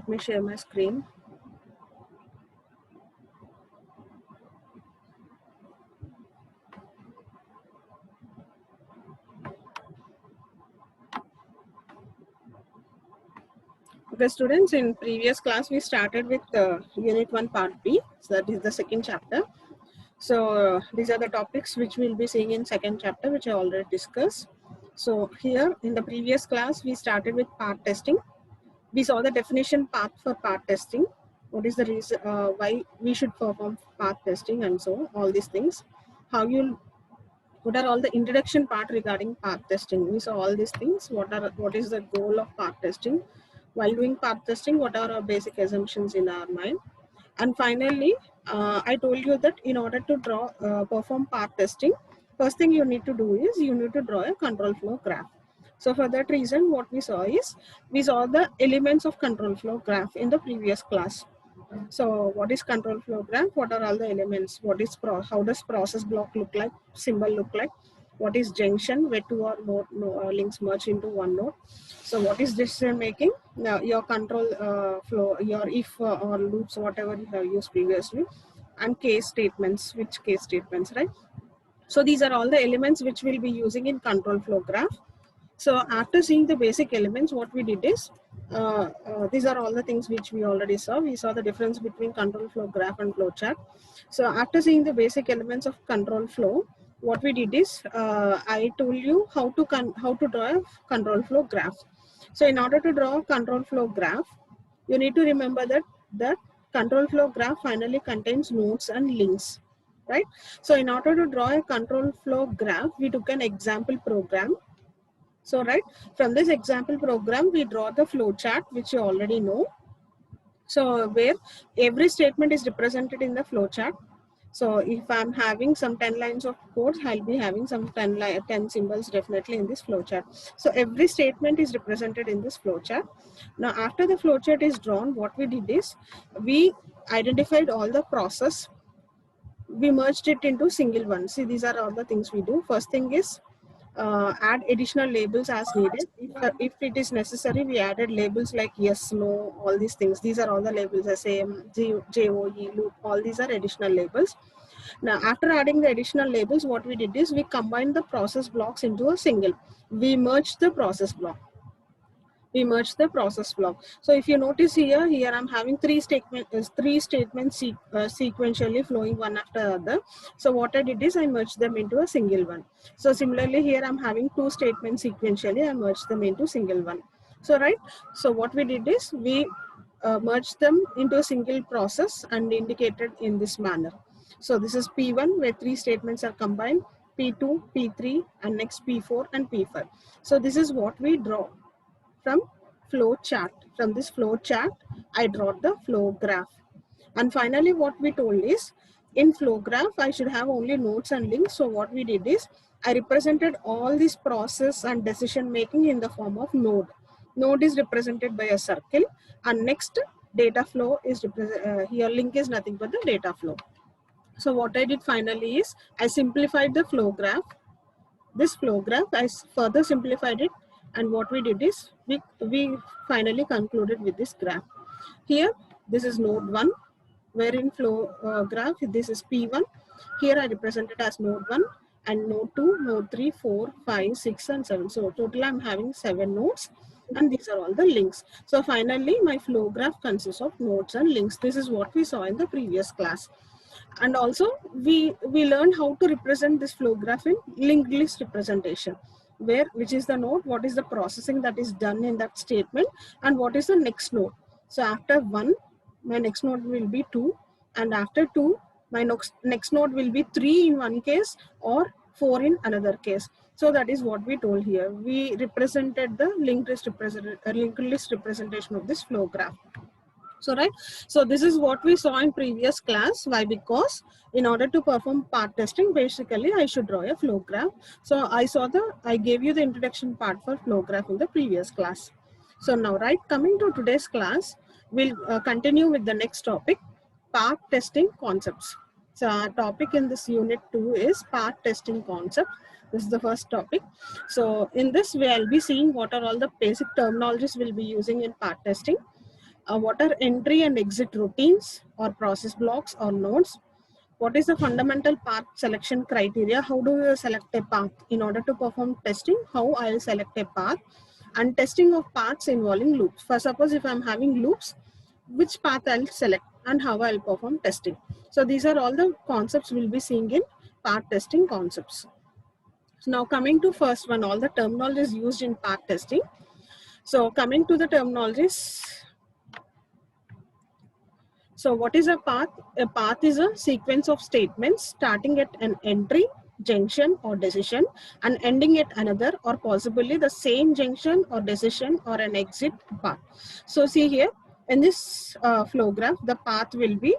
Let me share my screen. Okay, students, in previous class, we started with Unit 1 Part B. So that is the second chapter. So these are the topics which we'll be seeing in second chapter, which I already discussed. So here in the previous class, we started with part testing. We saw the definition part for part testing. What is the reason why we should perform part testing and so all these things. What are all the introduction part regarding part testing? We saw all these things. What is the goal of part testing? While doing part testing, what are our basic assumptions in our mind? And finally, I told you that in order to perform part testing, first thing you need to do is you need to draw a control flow graph. So for that reason, what we saw is we saw the elements of control flow graph in the previous class. So what is control flow graph? What are all the elements? How does process block look like? Symbol look like? What is junction? Where two or more links merge into one node? So what is decision making? Now your control flow, your if or loops, whatever you have used previously, and case statements. Which case statements, right? So these are all the elements which we'll be using in control flow graph. So after seeing the basic elements, what we did is, these are all the things which we already saw. We saw the difference between control flow graph and flow chart. So after seeing the basic elements of control flow, what we did is, I told you how to draw a control flow graph. So in order to draw a control flow graph, you need to remember that the control flow graph finally contains nodes and links, right? So in order to draw a control flow graph, we took an example program. So right, from this example program, we draw the flow chart, which you already know. So where every statement is represented in the flow chart. So if I'm having some 10 lines of code, I'll be having some 10 symbols definitely in this flow chart. So every statement is represented in this flow chart. Now after the flow chart is drawn, what we did is we identified all the process. We merged it into single one. See, these are all the things we do. First thing is add additional labels as needed. If it is necessary, we added labels like yes, no, all these things. These are all the labels, SAM, JOE, loop, all these are additional labels. Now, after adding the additional labels, what we did is we combined the process blocks into a single. We merged the process block. So if you notice here I'm having three statements sequentially flowing one after the other. So what I did is I merged them into a single one. So similarly here I'm having two statements sequentially, I merged them into single one. So right, so what we did is we merged them into a single process and indicated in this manner. So this is P1 where three statements are combined, P2, P3, and next P4 and P5. So this is what we draw from flow chart. From this flow chart, I draw the flow graph. And finally, what we told is, in flow graph, I should have only nodes and links. So what we did is, I represented all this process and decision making in the form of node. Node is represented by a circle, and next data flow is here link is nothing but the data flow. So what I did finally is, I simplified the flow graph. This flow graph, I further simplified it, and what we did is we finally concluded with this graph. Here, this is node 1, where in flow graph, this is P1. Here I represent it as node 1, and node 2, node 3, 4, 5, 6, and 7. So total I'm having 7 nodes, and these are all the links. So finally, my flow graph consists of nodes and links. This is what we saw in the previous class. And also we learned how to represent this flow graph in linked list representation, which is the node, what is the processing that is done in that statement, and what is the next node. So after 1, my next node will be 2, and after 2, my next node will be 3 in one case or 4 in another case. So that is what we told here. We represented the linked list representation of this flow graph. So right, so this is what we saw in previous class. Why? Because in order to perform part testing, basically I should draw a flow graph. So I gave you the introduction part for flow graph in the previous class. So now right, coming to today's class, we'll continue with the next topic, part testing concepts. So our topic in this unit 2 is part testing concept. This is the first topic. So in this, we'll be seeing what are all the basic terminologies we'll be using in part testing. What are entry and exit routines or process blocks or nodes? What is the fundamental path selection criteria? How do you select a path in order to perform testing? How I will select a path, and testing of paths involving loops. For suppose if I'm having loops, which path I'll select and how I'll perform testing. So these are all the concepts we'll be seeing in path testing concepts. So now coming to first one, all the terminologies used in path testing. So coming to the terminologies. So what is a path? A path is a sequence of statements starting at an entry, junction or decision and ending at another or possibly the same junction or decision or an exit path. So see here in this flow graph, the path will be,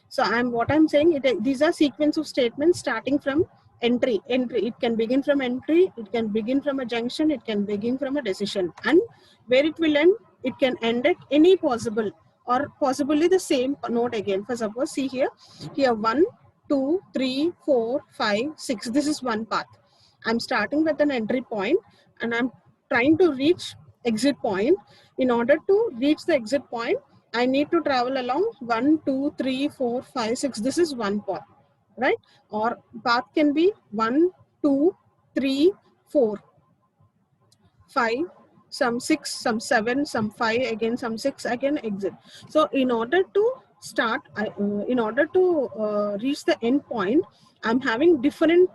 so what I'm saying, these are sequence of statements starting from entry. It can begin from entry, it can begin from a junction, it can begin from a decision, and where it will end, it can end at any possible or possibly the same node again. For suppose, see here 1, 2, 3, 4, 5, 6. This is one path. I'm starting with an entry point and I'm trying to reach exit point. In order to reach the exit point, I need to travel along 1, 2, 3, 4, 5, 6. This is one path, right? Or path can be 1, 2, 3, 4, 5, some 6, some 7, some 5, again some 6, again exit. So in order to start, in order to reach the end point, I'm having different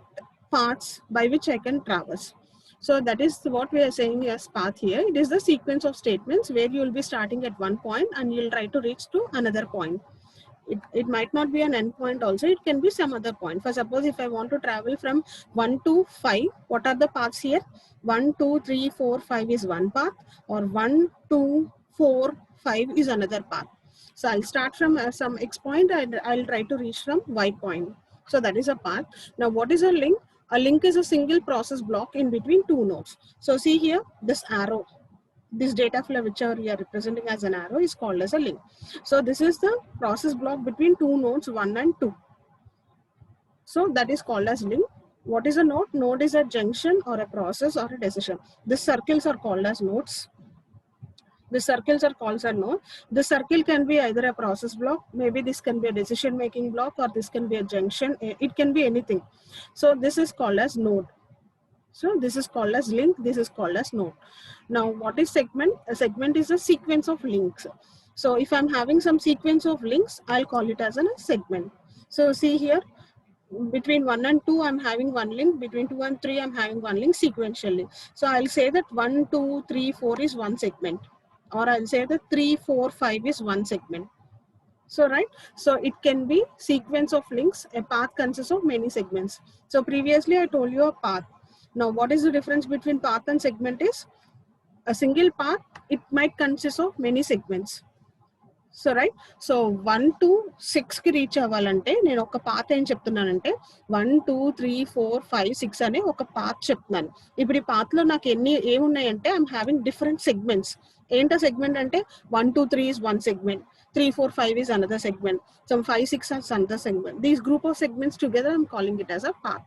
paths by which I can traverse. So that is what we are saying as path here. It is the sequence of statements where you will be starting at one point and you'll try to reach to another point. It might not be an endpoint also, it can be some other point. For suppose if I want to travel from 1 to 5, what are the paths here? 1, 2, 3, 4, 5 is one path, or 1, 2, 4, 5 is another path. So I'll start from some X point and I'll try to reach from Y point. So that is a path. Now what is a link? A link is a single process block in between two nodes. So see here, this arrow, this data flow which we are representing as an arrow is called as a link. So this is the process block between two nodes 1 and 2. So that is called as link. What is a node? Node is a junction or a process or a decision. These circles are called as nodes. The circles are called as node. The circle can be either a process block, maybe this can be a decision making block, or this can be a junction. It can be anything. So this is called as node. So this is called as link, this is called as node. Now what is segment? A segment is a sequence of links. So if I'm having some sequence of links, I'll call it as a segment. So see here, between 1 and 2, I'm having one link. Between 2 and 3, I'm having one link sequentially. So I'll say that 1, 2, 3, 4 is one segment. Or I'll say that 3, 4, 5 is one segment. So right, so it can be sequence of links. A path consists of many segments. So previously I told you a path. Now what is the difference between path and segment is, a single path, it might consist of many segments. So right, so 1 to 6 కి reach అవ్వాలంటే నేను ఒక path ఏం చెప్తున్నానంటే 1 2 3 4 5 6 అనే ఒక path చెప్తున్నాను. ఇప్పుడు ఈ పాత్ లో నాకు ఏమున్నాయంటే ఐఎమ్ హ్యావింగ్ డిఫరెంట్ సెగ్మెంట్స్. ఏంటో సెగ్మెంట్ అంటే 1 2 3 is one segment, 3 4 5 is another segment, some 5 6 is another segment. These group of segments together I'm calling it as a path.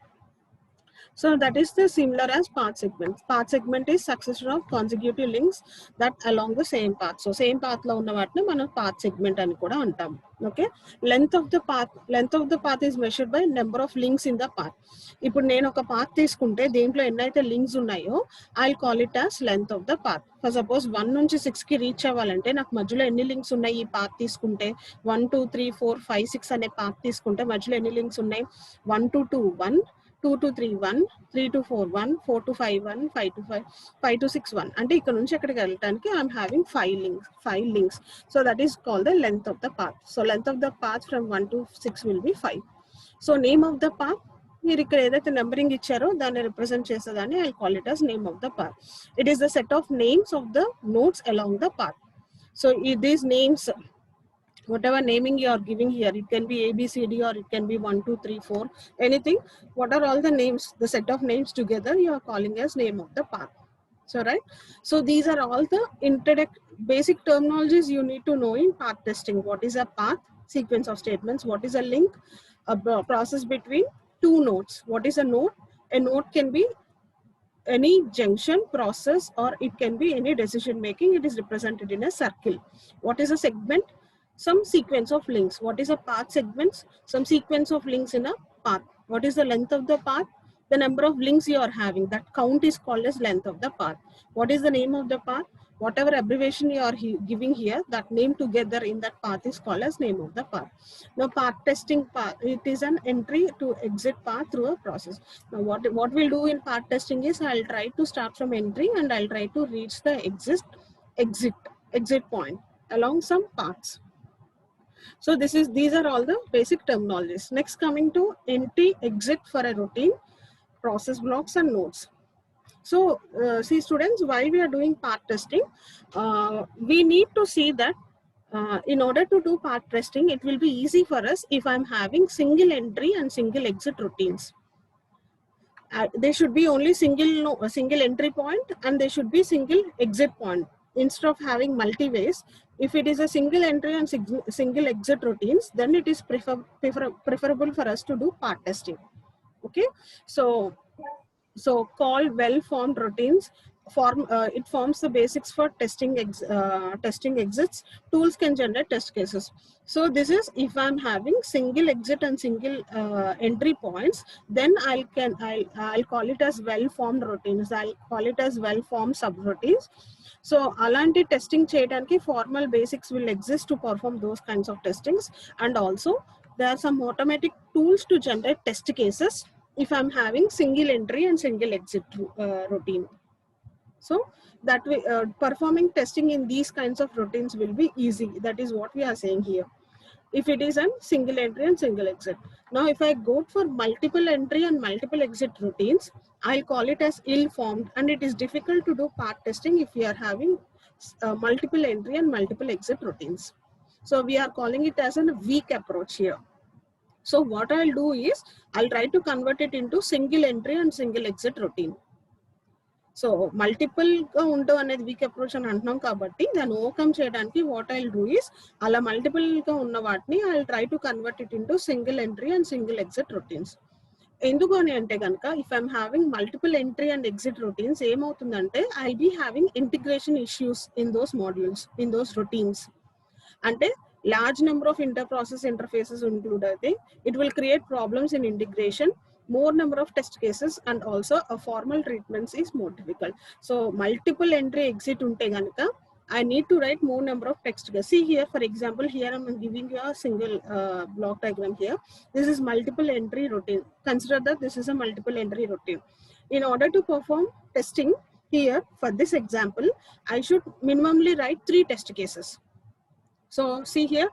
So that is the similar as path segment. Path segment is succession of consecutive links that along the same path. So same path lo unna vatni manam path segment ani kuda antam. Okay. Length of the path is measured by number of links in the path. Ippudu nenu oka path తీసుకుంటే దేంట్లో ఎన్నైతే links ఉన్నాయో I'll call it as length of the path. For suppose 1 నుంచి 6 కి reach అవ్వాలంటే నాకు మధ్యలో ఎన్ని లింక్స్ ఉన్నాయి ఈ పాత్ తీసుకుంటే 1 2 3 4 5 6 అనే పాత్ తీసుకుంటే మధ్యలో ఎన్ని లింక్స్ ఉన్నాయి 1 2 2 1, 2 to 3 1, 3 to 4 1, 4 to 5 1, 5 to 5, 5 to 6 1. అంటే ఇక్కడ నుంచి ఎక్కడికి వెళ్ళడానికి I'm having 5 links. So that is called the length of the path. So length of the path from 1 to 6 will be 5. So name of the path, మీరు ఇక్కడ ఏదైతే numbering ఇచ్చారో దాన్ని రిప్రజెంట్ చేసేదాన్ని I call it as name of the path. It is the set of names of the nodes along the path. So these names, whatever naming you are giving here, it can be A, B, C, D, or it can be 1, 2, 3, 4, anything. What are all the names? The set of names together you are calling as name of the path. So right. So these are all the basic terminologies you need to know in path testing. What is a path? Sequence of statements. What is a link? A process between two nodes. What is a node? A node can be any junction, process, or it can be any decision making. It is represented in a circle. What is a segment? Some sequence of links. What is a path segments? Some sequence of links in a path. What is the length of the path? The number of links you are having. That count is called as length of the path. What is the name of the path? Whatever abbreviation you are giving here, that name together in that path is called as name of the path. Now, path testing path, it is an entry to exit path through a process. Now, what we'll do in path testing is I'll try to start from entry and I'll try to reach the exit point along some paths. So these are all the basic terminologies. Next, coming to entry, exit for a routine, process blocks and nodes. So see students, while we are doing path testing, we need to see that in order to do path testing, it will be easy for us if I'm having single entry and single exit routines. There should be only single entry point and there should be single exit point. Instead of having multi-ways, if it is a single entry and single exit routines, then it is preferable for us to do path testing. Okay, so called well-formed routines it forms the basics for testing exits. Tools can generate test cases. So this is if I'm having single exit and single entry points, then I'll call it as well-formed routines. I'll call it as well-formed subroutines. So alanti testing cheyadaniki formal basics will exist to perform those kinds of testings, and also there are some automatic tools to generate test cases if I'm having single entry and single exit routine. So that way performing testing in these kinds of routines will be easy. That is what we are saying here. If it is a single entry and single exit. Now if I go for multiple entry and multiple exit routines, I'll call it as ill-formed, and it is difficult to do path testing if we are having multiple entry and multiple exit routines. So we are calling it as a weak approach here. So what I'll do is I'll try to convert it into single entry and single exit routine. So multiple ga undu anedi weak approach ani antunam kabatti then overcome cheyadaniki what I'll do is ala multiple ga unna vaatni I'll try to convert it into single entry and single exit routines. ఎందుకు అని అంటే కనుక if I'm having multiple entry and exit routines ఏమవుతుందంటే I'll be having integration issues in those modules, in those routines. అంటే large number of inter-process interfaces included, it will create problems in integration, more number of test cases, and also a formal treatments is more difficult. So multiple entry exit unte ganaka I need to write more number of text cases. See here, for example, here I'm giving you a single block diagram here. This is multiple entry routine. Consider that this is a multiple entry routine. In order to perform testing here, for this example, I should minimally write 3 test cases. So see here,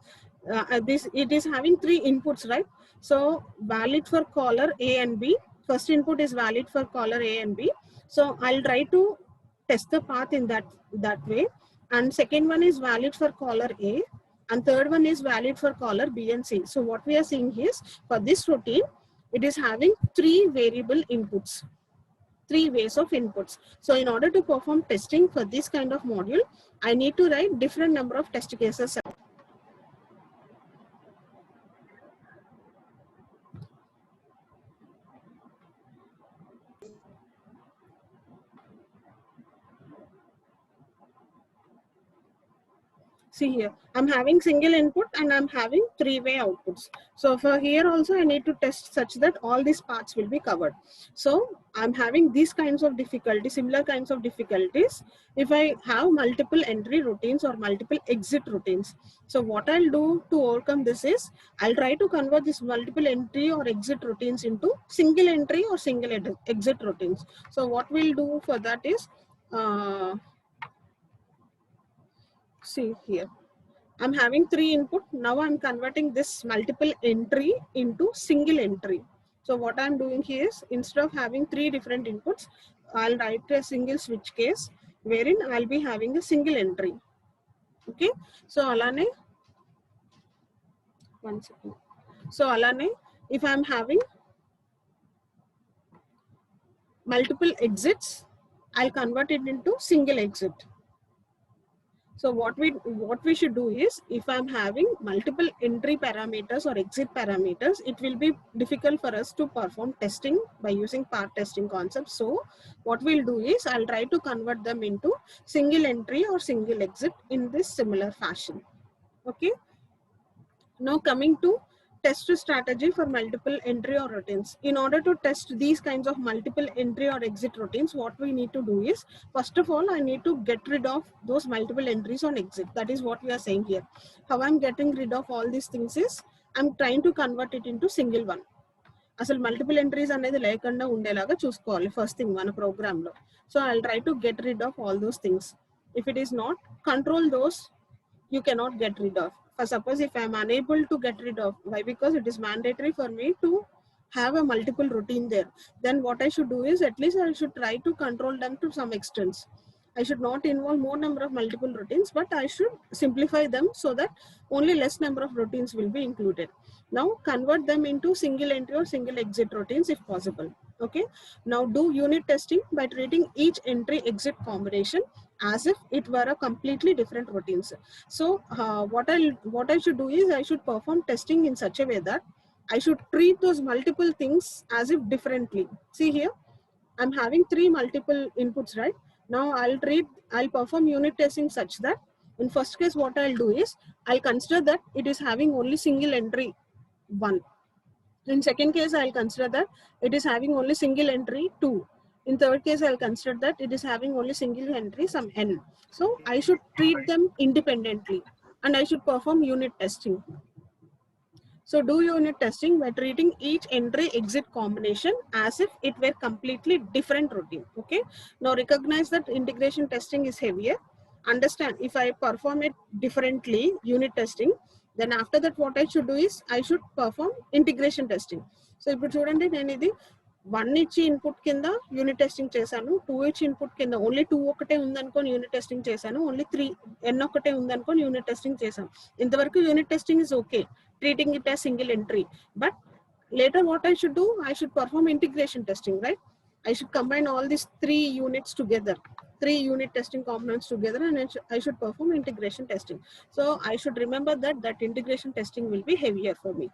it is having 3 inputs, right? So valid for caller A and B. First input is valid for caller A and B. So I'll try to test the path in that way. And second one is valid for caller A, and third one is valid for caller B and C. So what we are seeing is for this routine, it is having 3 variable inputs. 3 ways of inputs. So in order to perform testing for this kind of module, I need to write different number of test cases. See here, I'm having single input and I'm having 3-way outputs. So for here also I need to test such that all these parts will be covered. So I'm having these kinds of difficulties, similar kinds of difficulties if I have multiple entry routines or multiple exit routines. So what I'll do to overcome this is I'll try to convert this multiple entry or exit routines into single entry or single exit routines. So what we'll do for that is see here, I'm having 3 input. Now I'm converting this multiple entry into single entry. So what I'm doing here is instead of having 3 different inputs, I'll write a single switch case wherein I'll be having a single entry. Okay. So alane, one second. So alane, if I'm having multiple exits, I'll convert it into single exit. So what we should do is, if I'm having multiple entry parameters or exit parameters, it will be difficult for us to perform testing by using part testing concept. So what we'll do is, I'll try to convert them into single entry or single exit in this similar fashion. Okay. Now coming to test strategy for multiple entry or routines. In order to test these kinds of multiple entry or exit routines, what we need to do is, first of all, I need to get rid of those multiple entries on exit. That is what we are saying here. How I'm getting rid of all these things is, I'm trying to convert it into single one. అసలు multiple entries అనేది లేకుండా ఉండేలాగా చూసుకోవాలి first thing మన programme లో. So I try to get rid of all those things. If it is not, control those you cannot get rid of. For suppose if I am unable to get rid of, why? Because it is mandatory for me to have a multiple routine there. Then what I should do is, at least I should try to control them to some extent. I should not involve more number of multiple routines, but I should simplify them so that only less number of routines will be included. Now convert them into single entry or single exit routines if possible. Okay. Now do unit testing by treating each entry exit combination as if it were a completely different routines. So what I should do is, I should perform testing in such a way that I should treat those multiple things as if differently. See here, I'm having 3 multiple inputs, right? Now I'll perform unit testing such that, in first case what I'll do is, I'll consider that it is having only single entry 1. In second case, I'll consider that it is having only single entry 2. In third case, I'll consider that it is having only single entry some n. So I should treat them independently, and I should perform unit testing. So do unit testing by treating each entry exit combination as if it were completely different routine. Okay. Now recognize that integration testing is heavier. Understand, if I perform it differently, unit testing, then after that what I should do is, I should perform integration testing. So ఇప్పుడు చూడండి, నేను ఇది 1 ఇచ్చి input కింద unit testing చేశాను, 2 ఇచ్చి input కింద only 2 ఒకటే ఉందనుకొని యూనిట్ టెస్టింగ్ చేశాను, ఓన్లీ 3 n ఒకటే ఉందనుకొని యూనిట్ టెస్టింగ్ చేశాను. ఇంతవరకు unit testing is okay, treating it as single entry. But later what I should do, I should perform integration testing, right? I should combine all these 3 units together, 3 unit testing components together, and I should perform integration testing. So I should remember that integration testing will be heavier for me.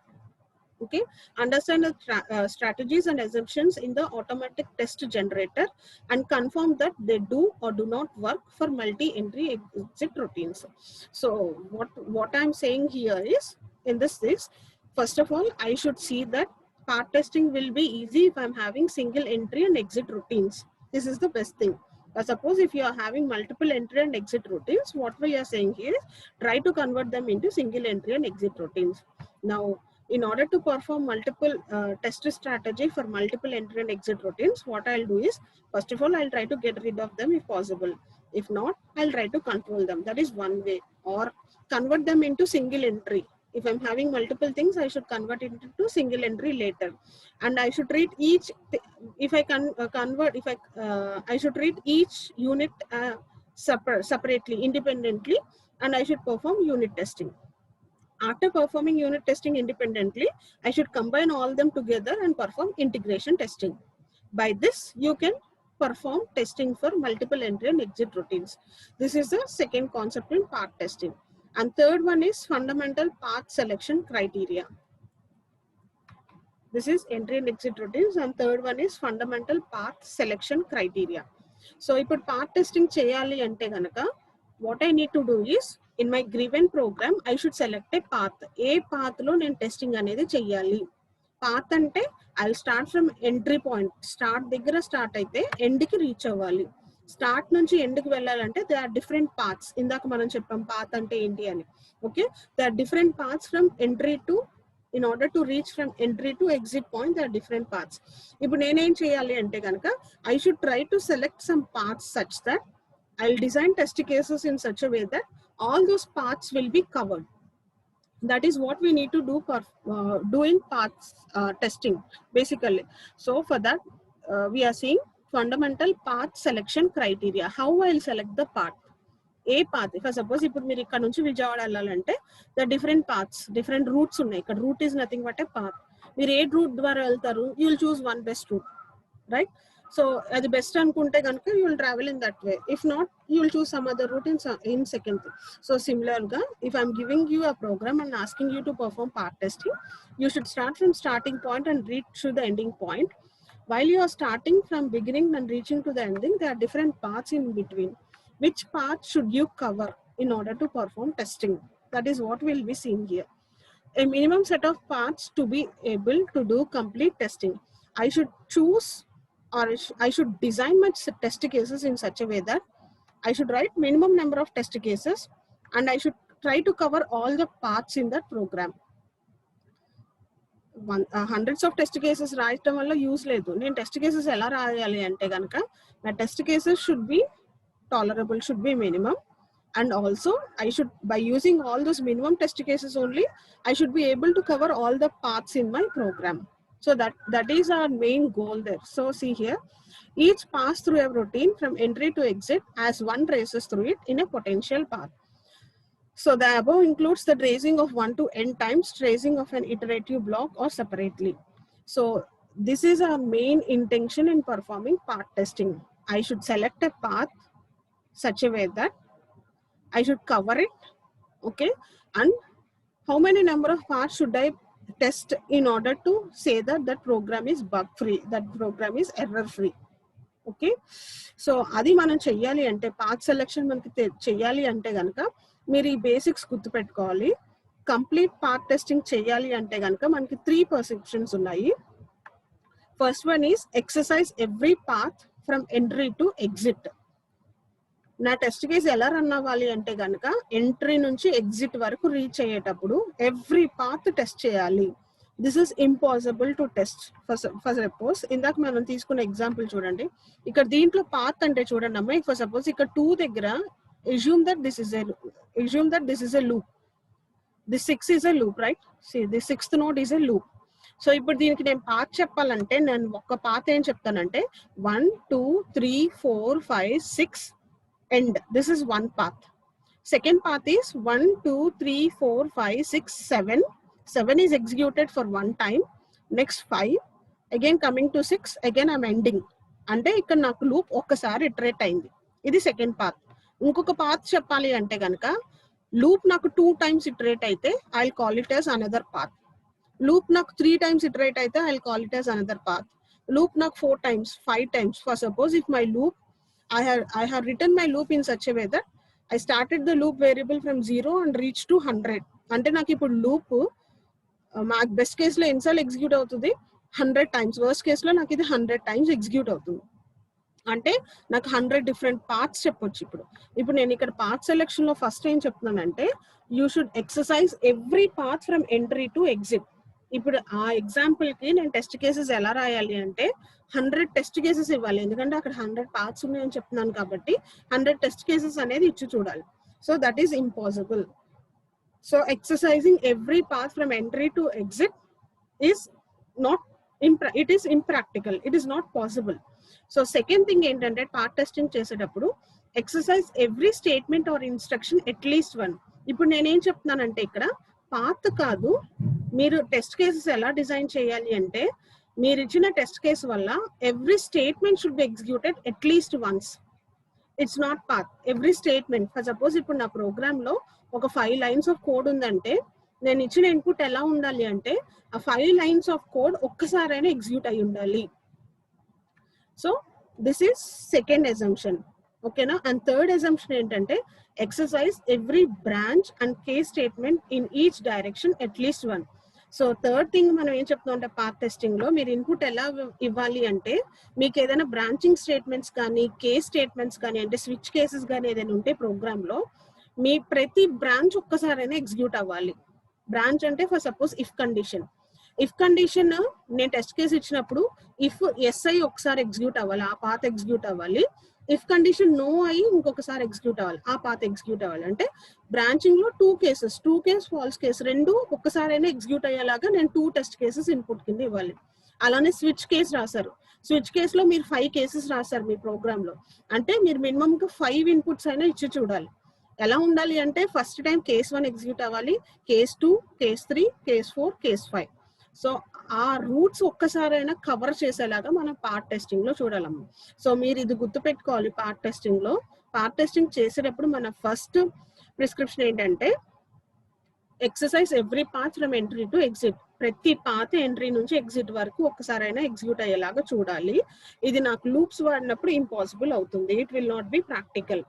Okay. Understand the strategies and assumptions in the automatic test generator and confirm that they do or do not work for multi-entry exit routines. So what I'm saying here is, in this is, first of all, I should see that part testing will be easy if I'm having single entry and exit routines. This is the best thing. Suppose if you are having multiple entry and exit routines, what we are saying here is, try to convert them into single entry and exit routines. Now, in order to perform multiple test strategy for multiple entry and exit routines, what I'll do is, first of all, I'll try to get rid of them if possible. If not, I'll try to control them. That is one way. Or convert them into single entry. If I'm having multiple things, I should convert it into single entry later. And I should treat each, if I can convert, if I should treat each unit separately, independently, and I should perform unit testing. After performing unit testing independently, I should combine all them together and perform integration testing. By this, you can perform testing for multiple entry and exit routines. This is the second concept in part testing. And third one is fundamental path selection criteria. This is entry and exit routines, and third one is fundamental path selection criteria. So if path testing cheyali ante ganaka, what I need to do is, in my given program, I should select a path. A path lo nen testing anedi cheyali. Path ante I'll start from entry point. Start దగ్గర start అయితే end కి reach అవ్వాలి. Start నుంచి ఎండ్కి వెళ్ళాలంటే they are different paths. ఇందాక మనం చెప్పాం path అంటే ఏంటి అని. Okay, they are different paths from entry to, in order to reach from entry to exit point, there are different paths. ఇప్పుడు నేనేం చేయాలి అంటే కనుక, I should try to select some paths such that I'll design test cases in such a way that all those paths will be covered. That is what we need to do for doing paths testing basically. So for that we are seeing fundamental path selection criteria. How I'll select the path. A path, for suppose ఇప్పుడు మీరు ఇక్కడ నుంచి విజయవాడ వెళ్ళాలంటే the different paths, different routes ఉన్నాయి. ఇక్కడ route is nothing but a path. మీరు ఏ route ద్వారా వెళ్తారు, you will choose one best route, right? So the best అనుకుంటే కనుక you will travel in that way. If not, you will choose some other route in second thing. So similarly, if I'm giving you a program and asking you to perform part testing, you should start from starting point and reach to the ending point. While you are starting from beginning and reaching to the ending, there are different paths in between. Which path should you cover in order to perform testing? That is what we'll be seeing here. A minimum set of paths to be able to do complete testing. I should choose, or I should design my test cases in such a way that I should write minimum number of test cases and I should try to cover all the paths in that program. Hundreds of test cases రాయటం వల్ల use లేదు. నేను test cases ఎలా రాయాలి అంటే కనుక నా test cases should be tolerable, should be minimum, and also I should, by using all those minimum test cases only, I should be able to cover all the paths in my program. So that is our main goal there. So see here, each pass through a routine from entry to exit as one traces through it in a potential path. So the above includes the tracing of 1 to n times tracing of an iterative block or separately. So this is our main intention in performing path testing. I should select a path such a way that I should cover it, okay? And how many number of parts should I test in order to say that that program is bug free, that program is error free, okay? So adi manam cheyali ante path selection manaki cheyali ante ganaka meer ee basics gurtu pettukovali. Complete path testing cheyali ante ganaka manaki 3 perceptions unnayi. First one is exercise every path from entry to exit. నా test case ఎలా run అవ్వాలి అంటే కనుక entry నుంచి exit వరకు reach అయ్యేటప్పుడు every path test చేయాలి. This is impossible to test. For suppose ఇందాక మనం తీసుకున్న ఎగ్జాంపుల్ చూడండి. ఇక్కడ దీంట్లో పాత్ అంటే చూడండి అమ్మా, ఫర్ సపోజ్ ఇక్కడ 2 దగ్గర assume that this is a loop. This 6 is a loop, right? See, this 6th node is a loop. So ఇప్పుడు దీనికి నేను పాత్ చెప్పాలంటే నేను ఒక పాత్ ఏం చెప్తానంటే 1 2 3 4 5 6 end. This is one path. Second path is 1 2 3 4 5 6 7. 7 is executed for one time. Next 5. Again coming to 6. Again I'm ending. అంటే ఇక్కడ నాకు లూప్ ఒక్కసారి ఇటరేట్ అయింది. ఇది సెకండ్ పాత్. ఇంకొక పాత్ చెప్పాలి అంటే కనుక లూప్ నాకు 2 times ఇటరేట్ అయితే I will call it as another path. Loop నాకు 3 times ఇటరేట్ అయితే I will call it as another path. Loop నాకు 4 times 5 times. For suppose if my loop I have written my loop in such a way that I started the loop variable from 0 and reached to 100. అంటే నాకు ఇప్పుడు loop మా best కేసులో ఎన్నిసార్లు execute అవుతుంది 100 times. Worst కేసులో నాకు ఇది 100 times ఎగ్జిక్యూట్ అవుతుంది. అంటే నాకు 100 డిఫరెంట్ పార్ట్స్ చెప్పొచ్చు. ఇప్పుడు నేను ఇక్కడ పార్ట్ సెలెక్షన్ లో ఫస్ట్ ఏం చెప్తున్నానంటే you should exercise every path from entry to exit. ఇప్పుడు ఆ ఎగ్జాంపుల్ కి నేను టెస్ట్ కేసెస్ ఎలా రాయాలి అంటే 100 టెస్ట్ కేసెస్ ఇవ్వాలి. ఎందుకంటే అక్కడ 100 పార్ట్స్ ఉన్నాయని చెప్తున్నాను కాబట్టి 100 టెస్ట్ కేసెస్ అనేది ఇచ్చి చూడాలి. So that is impossible. So exercising every path from entry to exit is not it is impractical. It is not possible. So second thing ఏంటంటే పార్ట్ టెస్టింగ్ చేసేటప్పుడు exercise every statement or instruction at least 1. ఇప్పుడు నేనేం చెప్తున్నానంటే ఇక్కడ path కాదు, మీరు test cases ఎలా design చేయాలి అంటే మీరు ఇచ్చిన టెస్ట్ కేసు వల్ల every statement should be executed at least once. It's not path, every statement. For suppose ఇప్పుడు నా ప్రోగ్రామ్ లో ఒక 5 lines ఆఫ్ కోడ్ ఉందంటే నేను ఇచ్చిన ఇన్పుట్ ఎలా ఉండాలి అంటే ఆ 5 lines ఆఫ్ కోడ్ ఒక్కసారైనా ఎగ్జిక్యూట్ అయి ఉండాలి. So this is second assumption, ఓకేనా? అండ్ థర్డ్ అజంప్షన్ ఏంటంటే exercise every branch and case statement in each direction at least 1. So third thing మనం ఏం చెప్తాం అంటే పాత్ టెస్టింగ్ లో మీరు ఇన్పుట్ ఎలా ఇవ్వాలి అంటే మీకు ఏదైనా బ్రాంచింగ్ స్టేట్మెంట్స్ కానీ కేస్ స్టేట్మెంట్స్ కానీ అంటే స్విచ్ కేసెస్ కానీ ఏదైనా ఉంటే ప్రోగ్రామ్ లో మీ ప్రతి బ్రాంచ్ ఒక్కసారైనా ఎగ్జిక్యూట్ అవ్వాలి. బ్రాంచ్ అంటే ఫర్ సపోజ్ ఇఫ్ కండిషన్ నేను టెస్ట్ కేసు ఇచ్చినప్పుడు ఇఫ్ ఎస్ఐ ఒకసారి ఎగ్జిక్యూట్ అవ్వాలి, ఆ పాత్ ఎగ్జిక్యూట్ అవ్వాలి. ఇఫ్ కండిషన్ నో అయ్యి ఇంకొకసారి ఎగ్జిక్యూట్ అవ్వాలి, ఆ పాత్ ఎగ్జిక్యూట్ అవ్వాలి. అంటే బ్రాంచింగ్ లో 2 cases, ఫాల్స్ కేస్ రెండు ఒక్కసారైనా ఎగ్జిక్యూట్ అయ్యేలాగా నేను 2 టెస్ట్ కేసెస్ ఇన్పుట్ కింద ఇవ్వాలి. అలానే స్విచ్ కేసు రాశారు, స్విచ్ కేసులో మీరు 5 cases రాశారు మీ ప్రోగ్రామ్ లో, అంటే మీరు మినిమం గా 5 inputs అయినా ఇచ్చి చూడాలి. ఎలా ఉండాలి అంటే ఫస్ట్ టైం కేస్ 1 ఎగ్జిక్యూట్ అవ్వాలి, case 2, case 3, case 4, case 5. So ఆ రూట్స్ ఒక్కసారైనా కవర్ చేసేలాగా మనం పార్ట్ టెస్టింగ్ లో చూడాలమ్మా. సో మీరు ఇది గుర్తుపెట్టుకోవాలి. పార్ట్ టెస్టింగ్ చేసేటప్పుడు మన ఫస్ట్ ప్రిస్క్రిప్షన్ ఏంటంటే exercise every path from entry to exit. ప్రతి పాత్ ఎంట్రీ నుంచి ఎగ్జిట్ వరకు ఒక్కసారైనా ఎగ్జిక్యూట్ అయ్యేలాగా చూడాలి. ఇది నాకు లూప్స్ వాడినప్పుడు ఇంపాసిబుల్ అవుతుంది. It will not be practical.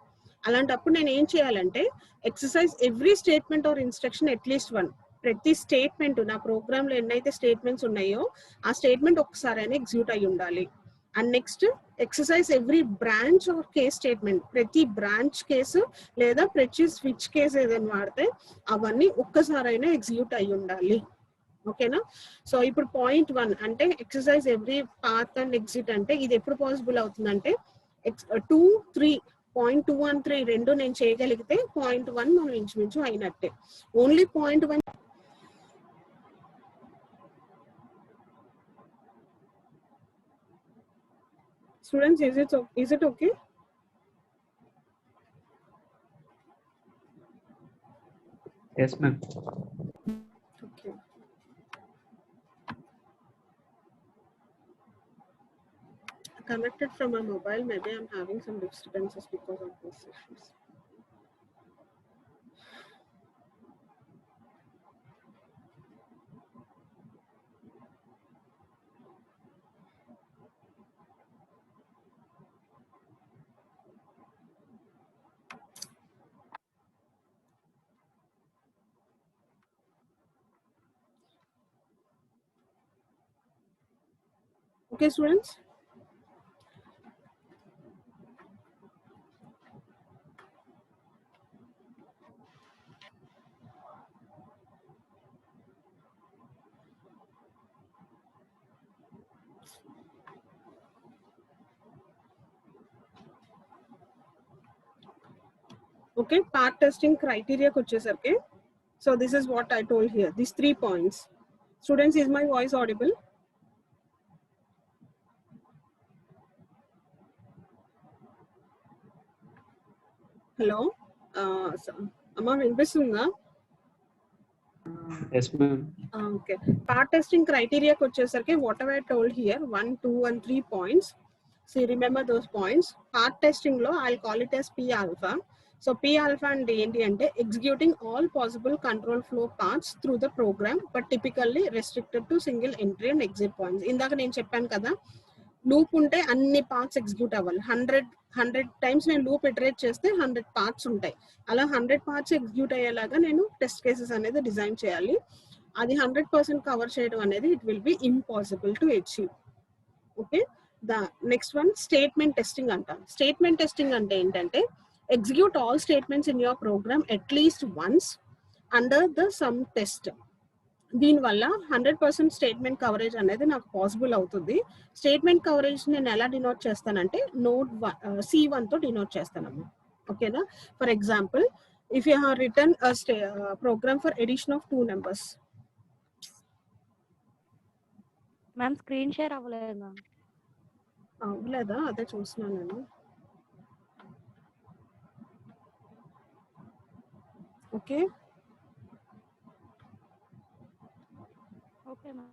అలాంటప్పుడు నేను ఏం చేయాలంటే exercise every statement or instruction at least one. ప్రతి స్టేట్మెంట్ నా ప్రోగ్రామ్ లో ఎన్నైతే స్టేట్మెంట్స్ ఉన్నాయో ఆ స్టేట్మెంట్ ఒక్కసారైనా ఎగ్జిక్యూట్ అయి ఉండాలి. And next exercise every branch or case statement. ప్రతి బ్రాంచ్ కేసు లేదా ప్రతి స్విచ్ కేసు ఏదైనా వాడితే అవన్నీ ఒక్కసారైనా ఎగ్జిక్యూట్ అయి ఉండాలి. ఓకేనా? సో ఇప్పుడు పాయింట్ 1 అంటే exercise every path and exit అంటే ఇది ఎప్పుడు పాసిబుల్ అవుతుందంటే 2, 3 పాయింట్ 2 and 3 రెండు నేను చేయగలిగితే పాయింట్ 1 మనం ఇంచుమించు అయినట్టే. Only point 1 students, is it okay? Yes, ma'am. Okay. Connected from my mobile, maybe I'm having some disturbances because of these issues. Okay, students. Okay, part testing criteria kochesarke. So this is what I told here. These 3 points. Students, is my voice audible? Hello. Amma vinipistunda? Yes, ma'am. Okay. Part testing criteria kochesarke whatever I told here 1, 2 and 3 points. See, remember those points. Part testing lo I'll call it as P alpha. So P alpha and enti ante executing all possible control flow paths through the program, but typically restricted to single entry and exit points. Indaka nenu cheppanu kada, loop unte anni paths execute avvali. 100 times నేను loop iterate చేస్తే 100 parts ఉంటాయి. అలా 100 parts execute అయ్యేలాగా నేను test cases అనేది design చేయాలి. అది 100% cover చేయడం అనేది it will be impossible to achieve. Okay, the next one statement testing అంటాం. స్టేట్మెంట్ టెస్టింగ్ అంటే ఏంటంటే execute all statements in your program at least once under the some test. దీనివల్ల 100% స్టేట్మెంట్ కవరేజ్ అనేది నాకు పాసిబుల్ అవుతుంది. స్టేట్మెంట్ కవరేజ్ నేను ఎలా denote చేస్తానంటే నోట్ C1 తో డినోట్ చేస్తానమ్మా. ఓకేనా? For example, if you have return program for addition of 2 numbers. Ma'am screen share అవ్వలేదు మ్యామ్. అవ్వలేదా? అదే చూస్తున్నాను నేను. Okay, okay ma'am.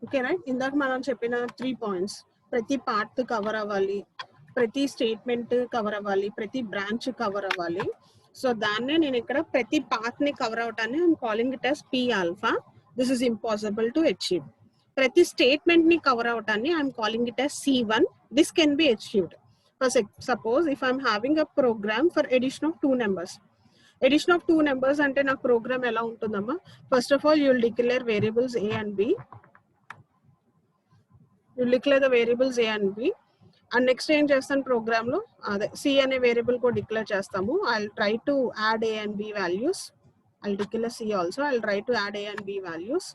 Okay right. ఇందాక మనం చెప్పిన 3 పాయింట్స్, ప్రతి పార్ట్ కవర్ అవ్వాలి, ప్రతి స్టేట్మెంట్ కవర్ అవ్వాలి, ప్రతి బ్రాంచ్ కవర్ అవ్వాలి. సో దాన్నే నేను ఇక్కడ ప్రతి పాత్ ని కవర్ అవటాన్ని I'm calling it as P alpha. This is impossible to achieve. ప్రతి స్టేట్మెంట్ ని కవర్ అవటాన్ని I'm calling it as C1. This can be achieved. Suppose if I'm having a program for addition of 2 numbers. Addition of 2 numbers అంటే నాకు program ఎలా ఉంటుందమ్మా? First of all you will declare variables A and B. You declare the variables A and B. And next ఏం చేస్తాను programme లో అదే C అనే variable కూడా డిక్లేర్ చేస్తాము. I'll try to add A and B values. I'll declare C also. I'll try to add A and B values.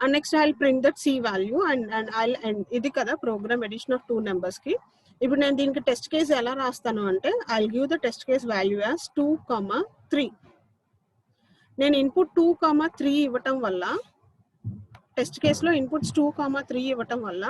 And next I'll print that C value and I'll end. ఇది కదా programme edition of 2 numbers కి. ఇప్పుడు నేను దీనికి test case ఎలా రాస్తాను అంటే I'll give the test case value as 2, 3. నేను ఇన్పుట్ 2, 3 ఇవ్వటం వల్ల టెస్ట్ కేసులో ఇన్పుట్స్ 2,3 ఇవ్వటం వల్ల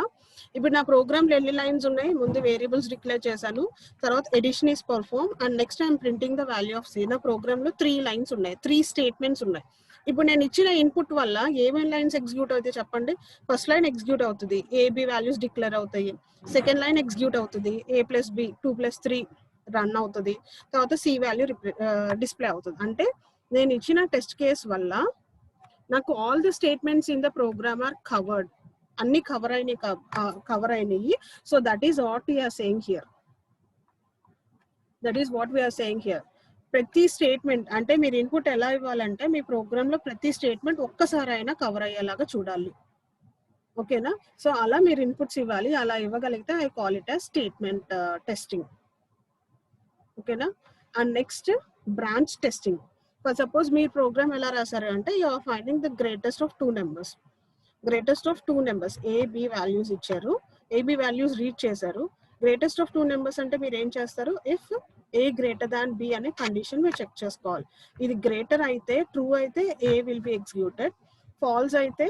ఇప్పుడు నా ప్రోగ్రామ్లో ఎన్ని లైన్స్ ఉన్నాయి, ముందు వేరియబుల్స్ డిక్లేర్ చేశాను, తర్వాత addition is perform and next I'm printing the value of C. నా ప్రోగ్రామ్లో 3 లైన్స్ ఉన్నాయి, 3 స్టేట్మెంట్స్ ఉన్నాయి. ఇప్పుడు నేను ఇచ్చిన ఇన్పుట్ వల్ల ఏమేమి లైన్స్ ఎగ్జిక్యూట్ అవుతాయి చెప్పండి. ఫస్ట్ లైన్ ఎగ్జిక్యూట్ అవుతుంది, ఏబి వాల్యూస్ డిక్లేర్ అవుతాయి. సెకండ్ లైన్ ఎగ్జిక్యూట్ అవుతుంది, a+b 2+3 రన్ అవుతుంది. తర్వాత సి వాల్యూ డిస్ప్లే అవుతుంది. అంటే నేను ఇచ్చిన టెస్ట్ కేస్ వల్ల నాకు all the statements in the program are covered, అన్ని కవర్ అయినాయి. So that is what we're saying here. ప్రతి స్టేట్మెంట్ అంటే మీరు ఇన్పుట్ ఎలా ఇవ్వాలంటే మీ ప్రోగ్రామ్ లో ప్రతి స్టేట్మెంట్ ఒక్కసారి అయినా కవర్ అయ్యేలాగా చూడాలి. ఓకేనా? సో అలా మీరు ఇన్పుట్స్ ఇవ్వాలి. అలా ఇవ్వగలిగితే I call it as statement testing. ఓకేనా? And next branch testing. For suppose మీ ప్రోగ్రామ్ ఎలా రాశారు అంటే you are finding the greatest of two numbers A B values ఇచ్చారు, ఏబి వాల్యూస్ రీడ్ చేశారు. గ్రేటెస్ట్ ఆఫ్ 2 నెంబర్స్ అంటే మీరు ఏం చేస్తారు, if A greater than B అనే కండిషన్ మీరు చెక్ చేసుకోవాలి. ఇది గ్రేటర్ అయితే ట్రూ అయితే A will be executed, false అయితే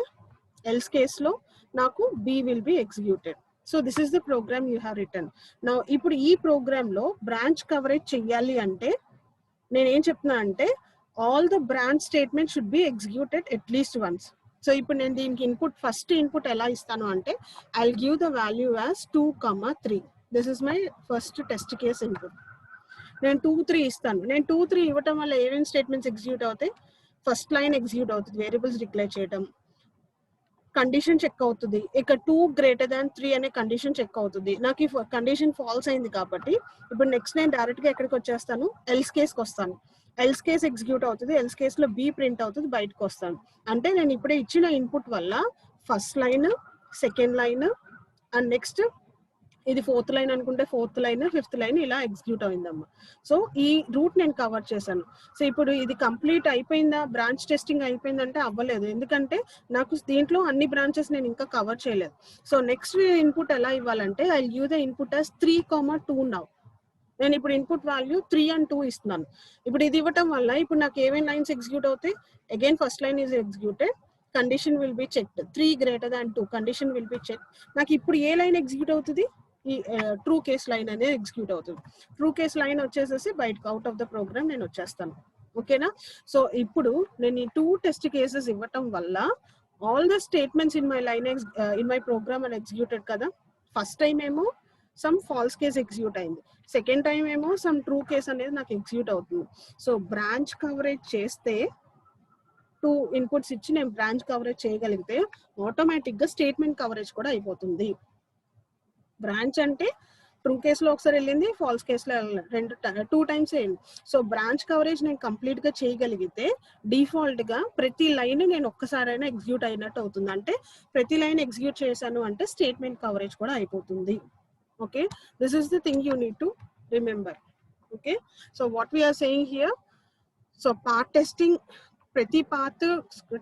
ఎల్స్ కేసులో నాకు B will be executed. So this is the program you have return. నా ఇప్పుడు ఈ ప్రోగ్రామ్ లో బ్రాంచ్ కవరేజ్ చెయ్యాలి అంటే నేను ఏం చెప్తున్నా అంటే all the branch statement should be executed at least once. So ఇప్పుడు నేను దీనికి ఫస్ట్ ఇన్పుట్ ఎలా ఇస్తాను అంటే I give the value as 2,3. This is my first test case input. నేను 2,3 ఇస్తాను. నేను 2,3 ఇవ్వటం వల్ల ఏమేమి స్టేట్మెంట్స్ ఎగ్జిక్యూట్ అవుతాయి, ఫస్ట్ లైన్ ఎగ్జిక్యూట్ అవుతుంది, వేరియబుల్స్ డిక్లేర్ చేయడం, కండిషన్ చెక్ అవుతుంది. ఇక 2 అనే కండిషన్ చెక్ అవుతుంది. నాకు ఈ కండిషన్ ఫాల్స్ అయింది కాబట్టి ఇప్పుడు నెక్స్ట్ నేను డైరెక్ట్ గా ఎక్కడికి వచ్చేస్తాను, ఎల్స్ కేస్కి వస్తాను. ఎల్స్ కేస్ ఎగ్జిక్యూట్ అవుతుంది, ఎల్స్ కేస్ లో బి ప్రింట్ అవుతుంది, బయటకు వస్తాను. అంటే నేను ఇప్పుడే ఇచ్చిన ఇన్పుట్ వల్ల first line, second line and next ఇది 4th లైన్ అనుకుంటే 4th లైన్, 5th లైన్ ఇలా ఎగ్జిక్యూట్ అయిందమ్మా. సో ఈ రూట్ నేను కవర్ చేశాను. సో ఇప్పుడు ఇది కంప్లీట్ అయిపోయిందా, బ్రాంచ్ టెస్టింగ్ అయిపోయిందంటే అవ్వలేదు, ఎందుకంటే నాకు దీంట్లో అన్ని బ్రాంచెస్ నేను ఇంకా కవర్ చేయలేదు. సో నెక్స్ట్ ఇన్పుట్ ఎలా ఇవ్వాలంటే I give the input as 3,2 now. నేను ఇప్పుడు ఇన్పుట్ వాల్యూ 3 and 2 ఇస్తున్నాను. ఇప్పుడు ఇది ఇవ్వటం వల్ల ఇప్పుడు నాకు ఏమేమి లైన్స్ ఎగ్జిక్యూట్ అవుతాయి, again first line is executed, condition will be checked, 3 greater than 2 condition will be check. నాకు ఇప్పుడు ఏ లైన్ ఎగ్జిక్యూట్ అవుతుంది, ఈ ట్రూ కేస్ లైన్ అనేది ఎగ్జిక్యూట్ అవుతుంది. ట్రూ కేస్ లైన్ వచ్చేసేసి బయటకు అవుట్ ఆఫ్ ద ప్రోగ్రామ్ నేను వచ్చేస్తాను. ఓకేనా? సో ఇప్పుడు నేను ఈ 2 టెస్ట్ కేసెస్ ఇవ్వటం వల్ల all the statements in my program అని ఎగ్జిక్యూటెడ్ కదా. ఫస్ట్ టైం ఏమో సమ్ ఫాల్స్ కేస్ ఎగ్జిక్యూట్ అయింది, సెకండ్ టైం ఏమో సమ్ ట్రూ కేస్ అనేది నాకు ఎగ్జిక్యూట్ అవుతుంది. సో బ్రాంచ్ కవరేజ్ చేస్తే 2 ఇన్పుట్స్ ఇచ్చి నేను బ్రాంచ్ కవరేజ్ చేయగలిగితే ఆటోమేటిక్ గా స్టేట్మెంట్ కవరేజ్ కూడా అయిపోతుంది. బ్రాంచ్ అంటే ట్రూ కేసులో ఒకసారి వెళ్ళింది, ఫాల్స్ కేసులో 2 times అయింది. సో బ్రాంచ్ కవరేజ్ నేను కంప్లీట్ గా చేయగలిగితే డిఫాల్ట్ గా ప్రతి లైన్ నేను ఒక్కసారైనా ఎగ్జిక్యూట్ అయినట్టు అవుతుంది. అంటే ప్రతి లైన్ ఎగ్జిక్యూట్ చేశాను అంటే స్టేట్మెంట్ కవరేజ్ కూడా అయిపోతుంది. Okay, this is the thing you need to remember. Okay, so what we're saying here, so part testing ప్రతి పార్ట్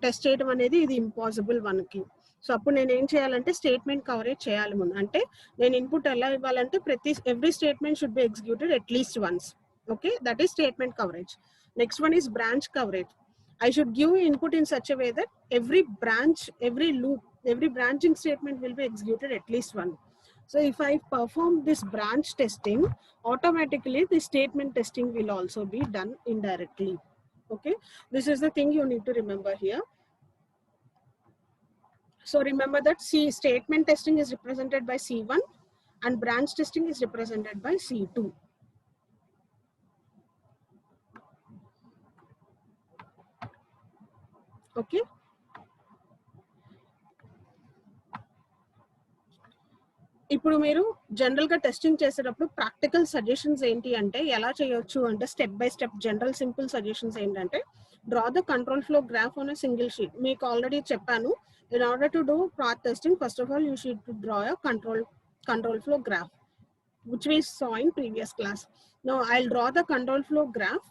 టెస్ట్ చేయడం అనేది ఇది ఇంపాసిబుల్ మనకి. సో అప్పుడు నేను ఏం చేయాలంటే స్టేట్మెంట్ కవరేజ్ చేయాలి ముందు. అంటే నేను ఇన్పుట్ ఎలా ఇవ్వాలంటే every statement should be executed at least once. Okay, that is statement coverage. Next one is branch coverage. I should give input in such a way that every branch, every loop, every branching statement will be executed at least one. So if I perform this branch testing, automatically the statement testing will also be done indirectly. Okay, this is the thing you need to remember here. So remember that statement testing is represented by C1 and branch testing is represented by C2. Okay. ఇప్పుడు మీరు general గా testing చేసేటప్పుడు practical suggestions ఏంటి అంటే ఎలా చేయొచ్చు అంటే step by step general simple suggestions ఏంటంటే draw the control flow graph on a single sheet. మీకు ఆల్రెడీ చెప్పాను, in order to do path testing, first of all you should draw a control flow graph, which we saw in previous class. Now I'll draw the control flow graph.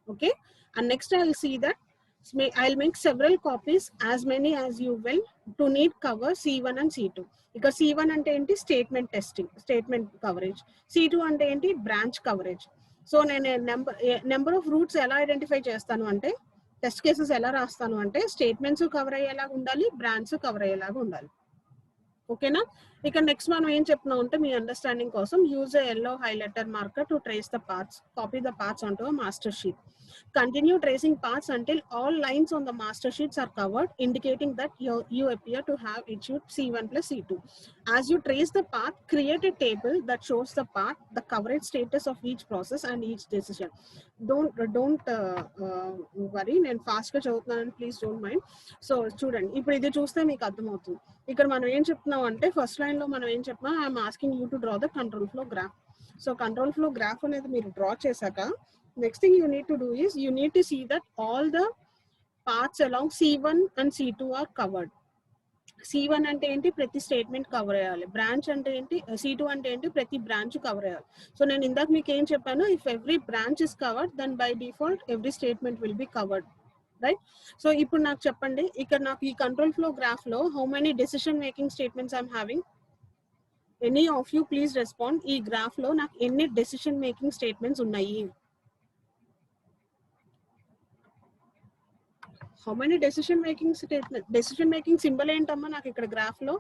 Okay, and next I'll see that I'll make several copies, as many as you will, to need cover C1 and C2. Because C1 ante enti statement testing, statement coverage, C2 ante enti branch coverage. So nenu number of routes ela identify chestanu ante test cases ఎలా రాస్తాను అంటే statements cover అయ్యేలాగా ఉండాలి, brands cover అయ్యేలాగా ఉండాలి. ఓకేనా? ఇక next మనం ఏం చెప్తున్నాం అంటే మీ అండర్స్టాండింగ్ కోసం use yellow highlighter marker to trace the parts, copy the parts onto a master sheet. Continue tracing paths until all lines on the master sheets are covered, indicating that you appear to have issued C1 plus C2. As you trace the path, create a table that shows the path, the coverage status of each process and each decision. Don't worry, నేను fast గా చదువుతున్నాను, please don't mind. So చూడండి, ఇప్పుడు ఇది చూస్తే మీకు అర్థమవుతుంది. ఇక్కడ మనం ఏం చెప్తున్నాం అంటే ఫస్ట్ లైన్ లో మనం ఏం చెప్తున్నాం, I'm asking you to draw the control flow graph. So control flow graph అనేది మీరు డ్రా చేశాక next thing you need to do is you need to see that all the paths along C1 and C2 are covered. C1 అంటే ఏంటి, ప్రతి statement cover అయ్యాలి. Branch అంటే ఏంటి, C2 అంటే ఏంటి, ప్రతి బ్రాంచ్ కవర్ అయ్యాలి. సో నేను ఇందాక మీకు ఏం చెప్పాను, if every branch is covered then by default every statement will be covered, right? So ఇప్పుడు నాకు చెప్పండి, ఇక్కడ నాకు ఈ కంట్రోల్ ఫ్లో గ్రాఫ్ లో how many decision making statements I'm having? Any of you please respond. ఈ గ్రాఫ్ లో నాకు ఎన్ని డెసిషన్ మేకింగ్ స్టేట్మెంట్స్ ఉన్నాయి? How many decision making statement, decision making symbol ఏంటమ్మా నాకు ఇక్కడ గ్రాఫ్ లో?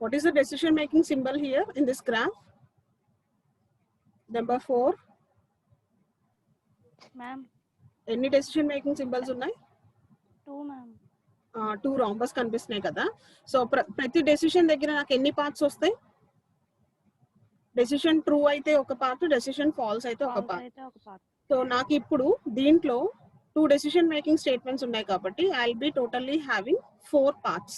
What is the decision making symbol here in this graph? Number 4. Ma'am ఎన్ని డెసిషన్ మేకింగ్ సింబల్స్ ఉన్నాయి? 2 మ్యామ్. 2 రాంబస్ కనిపిస్తున్నాయి కదా. సో ప్రతి డెసిషన్ దగ్గర నాకు ఎన్ని పార్ట్స్ వస్తాయి? డెసిషన్ ట్రూ అయితే ఒక పార్ట్, డెసిషన్ ఫాల్స్ అయితే ఒక పార్ట్. సో నాకు ఇప్పుడు దీంట్లో 2 డెసిషన్ మేకింగ్ స్టేట్మెంట్స్ ఉన్నాయి కాబట్టి I will be totally having 4 parts.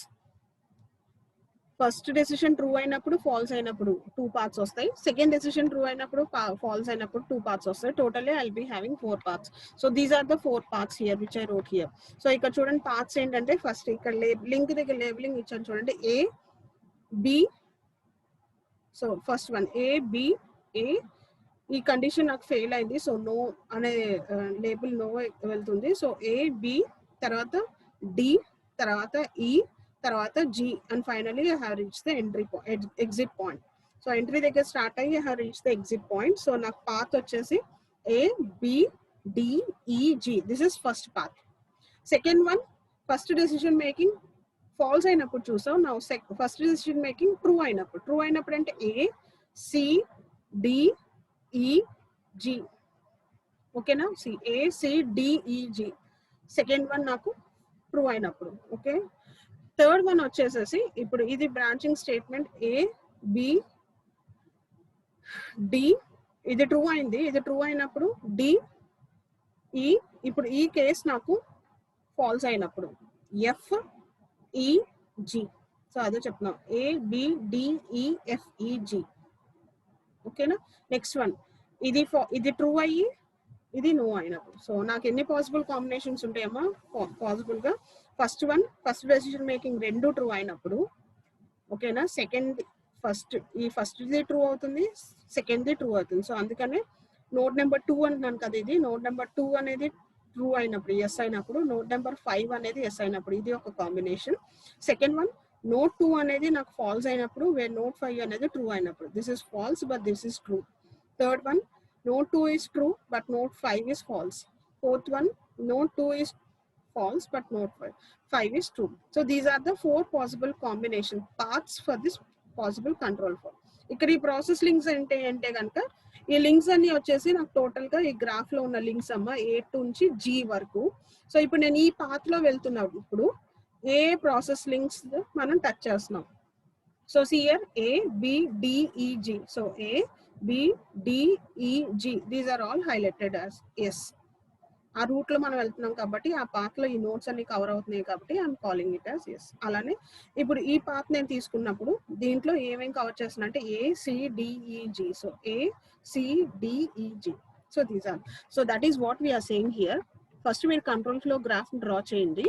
First decision true అయినప్పుడు, ఫాల్స్ అయినప్పుడు 2 పార్ట్స్ వస్తాయి. సెకండ్ డెసిషన్ ట్రూ అయినప్పుడు, ఫాల్స్ అయినప్పుడు 2 పార్ట్స్ వస్తాయి. Totally I will be having 4 parts. So these are the 4 parts here which I wrote here. So ఇక్కడ చూడండి parts ఏంటంటే first ఇక్కడ లింక్ దగ్గర లేబులింగ్ ఇచ్చాను చూడండి, A B. So first one A B A, ఈ కండిషన్ నాకు ఫెయిల్ అయింది, సో నో అనే లేబుల్ నో వెళ్తుంది. సో A B తర్వాత D తర్వాత E తర్వాత G and finally I have reach the exit point. So entry దగ్గర స్టార్ట్ అయ్యి I have reach the exit point. So నాకు పాత్ వచ్చేసి A B D E G. This is first path. Second one first decision making falls అయినప్పుడు చూసాం. నా first decision making true అయినప్పుడు అంటే A C D E G. ఓకేనా? A C D E G. Second one నాకు true అయినప్పుడు. Okay, third one వచ్చేసేసి ఇప్పుడు ఇది branching statement A B D. ఇది ట్రూ అయింది, ఇది ట్రూ అయినప్పుడు D E. ఇప్పుడు ఈ కేస్ నాకు ఫాల్స్ అయినప్పుడు F E G. సో అదే చెప్తున్నాం A B D E F E G. ఓకేనా? నెక్స్ట్ వన్ ఇది ట్రూ అయ్యి ఇది నో అయినప్పుడు. సో నాకు ఎన్ని పాసిబుల్ కాంబినేషన్స్ ఉంటాయమ్మా పాసిబుల్ గా? First one first decision making 2 true అయినప్పుడు, ఓకేనా? సెకండ్ ఈ ఫస్ట్ది ట్రూ అవుతుంది, సెకండ్ది ట్రూ అవుతుంది. సో అందుకనే నోట్ నెంబర్ 2 అంటున్నాను కదా, ఇది నోట్ నెంబర్ 2 అనేది ట్రూ అయినప్పుడు ఎస్ అయినప్పుడు, నోట్ నెంబర్ 5 అనేది ఎస్ అయినప్పుడు, ఇది ఒక కాంబినేషన్. సెకండ్ వన్ నోట్ 2 అనేది నాకు ఫాల్స్ అయినప్పుడు, వేర్ నోట్ 5 అనేది ట్రూ అయినప్పుడు. This is false but this is true. Third one note 2 is true but note 5 is false. Fourth one note 2 is false but note 5 is true. So these are the 4 possible combination paths for this possible control flow. ఇక్కడ ఈ process links అంటే కనుక ఈ links అన్ని వచ్చేసి నాకు total గా ఈ గ్రాఫ్ లో ఉన్న లింక్స్ అమ్మ A నుంచి G వరకు. సో ఇప్పుడు నేను ఈ పాత్ లో వెళ్తున్నాను, ఇప్పుడు ఏ ప్రాసెస్ లింక్స్ మనం టచ్ చేస్తున్నాం. So here A B D E G. So A B D E G, these are all highlighted as yes. ఆ రూట్ లో మనం వెళ్తున్నాం కాబట్టి ఆ పాత్ లో ఈ నోట్స్ అన్ని కవర్ అవుతున్నాయి కాబట్టి I'm calling it as yes. అలానే ఇప్పుడు ఈ పాత్ నేను తీసుకున్నప్పుడు దీంట్లో ఏమేమి కవర్ చేస్తున్నా అంటే A C D E G. So A C D E G. So these are, so that is what we're saying here. First మీరు కంట్రోల్ ఫ్లో గ్రాఫ్ డ్రా చేయండి,